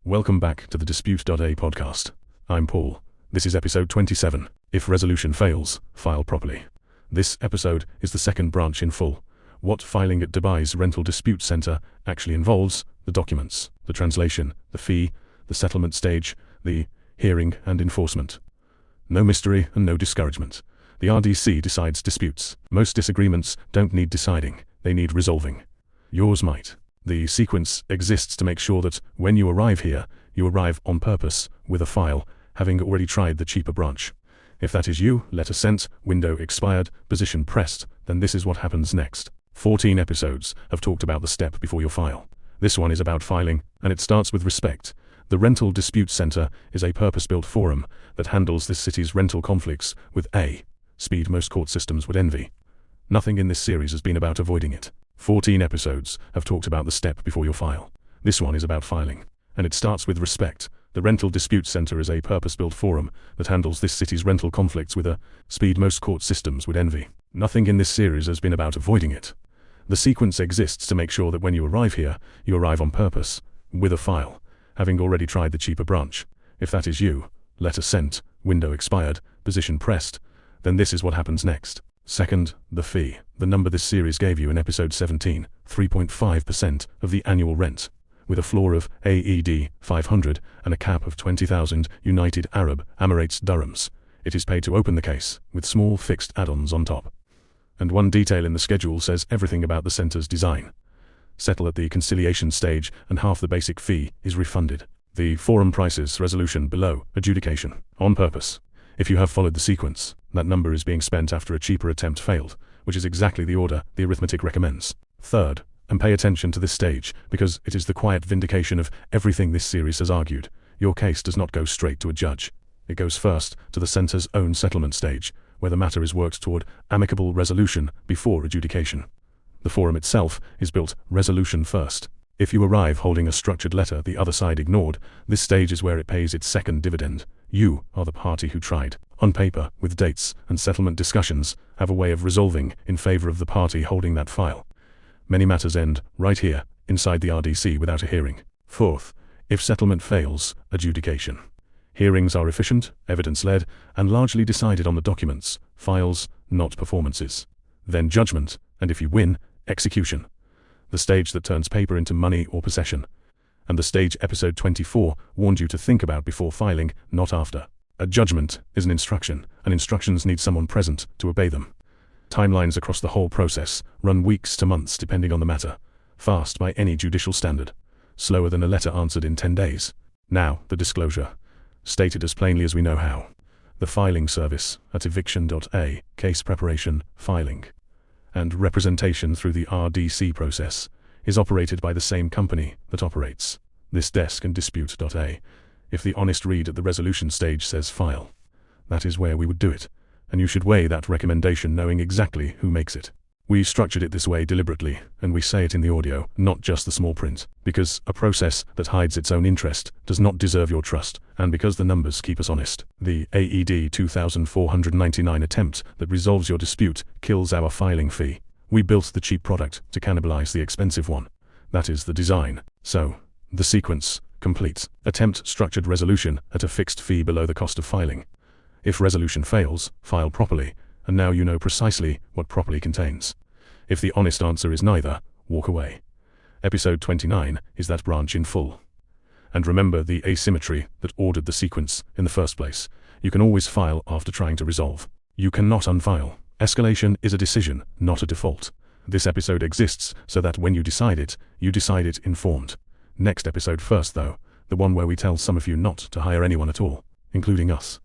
Welcome back to the Dispute.a podcast. I'm Paul. This is episode 27. If resolution fails, file properly. This episode is the second branch in full. What filing at Dubai's Rental Dispute Center actually involves, the documents, the translation, the fee, the settlement stage, the hearing and enforcement. No mystery and no discouragement. The RDC decides disputes. Most disagreements don't need deciding, they need resolving. Yours might. The sequence exists to make sure that when you arrive here, you arrive on purpose, with a file, having already tried the cheaper branch. If that is you, letter sent, window expired, position pressed, then this is what happens next. 14 episodes have talked about the step before your file. This one is about filing, and it starts with respect. The Rental Dispute Center is a purpose-built forum that handles this city's rental conflicts with speed most court systems would envy. Nothing in this series has been about avoiding it. 14 episodes have talked about the step before your file. This one is about filing, and it starts with respect. The Rental Dispute Center is a purpose-built forum that handles this city's rental conflicts with a speed most court systems would envy. Nothing in this series has been about avoiding it. The sequence exists to make sure that when you arrive here, you arrive on purpose, with a file, having already tried the cheaper branch. If that is you, letter sent, window expired, position pressed, then this is what happens next. Second, the fee. The number this series gave you in episode 17, 3.5% of the annual rent, with a floor of AED 500 and a cap of 20,000 United Arab Emirates dirhams. It is paid to open the case, with small fixed add-ons on top. And one detail in the schedule says everything about the center's design. Settle at the conciliation stage and half the basic fee is refunded. The forum prices resolution below adjudication, on purpose. If you have followed the sequence, that number is being spent after a cheaper attempt failed, which is exactly the order the arithmetic recommends. Third, and pay attention to this stage, because it is the quiet vindication of everything this series has argued. Your case does not go straight to a judge. It goes first to the center's own settlement stage, where the matter is worked toward amicable resolution before adjudication. The forum itself is built resolution first. If you arrive holding a structured letter the other side ignored, this stage is where it pays its second dividend. You are the party who tried. On paper, with dates and settlement discussions, have a way of resolving in favor of the party holding that file. Many matters end right here, inside the RDC without a hearing. Fourth, if settlement fails, adjudication. Hearings are efficient, evidence-led, and largely decided on the documents, files, not performances. Then judgment, and if you win, execution. The stage that turns paper into money or possession. And the stage episode 24 warned you to think about before filing, not after. A judgment is an instruction, and instructions need someone present to obey them. Timelines across the whole process run weeks to months depending on the matter. Fast by any judicial standard. Slower than a letter answered in 10 days. Now, the disclosure. Stated as plainly as we know how. The filing service at eviction.a, case preparation, filing, and representation through the RDC process is operated by the same company that operates this desk and Dispute.a. If the honest read at the resolution stage says file, that is where we would do it, and you should weigh that recommendation knowing exactly who makes it. We structured it this way deliberately, and we say it in the audio, not just the small print, because a process that hides its own interest does not deserve your trust, and because the numbers keep us honest. The AED 2,499 attempt that resolves your dispute kills our filing fee. We built the cheap product to cannibalize the expensive one. That is the design. So, the sequence, complete. Attempt structured resolution at a fixed fee below the cost of filing. If resolution fails, file properly, and now you know precisely what properly contains. If the honest answer is neither, walk away. Episode 29 is that branch in full. And remember the asymmetry that ordered the sequence in the first place. You can always file after trying to resolve. You cannot unfile. Escalation is a decision, not a default. This episode exists so that when you decide it informed. Next episode first though, the one where we tell some of you not to hire anyone at all, including us.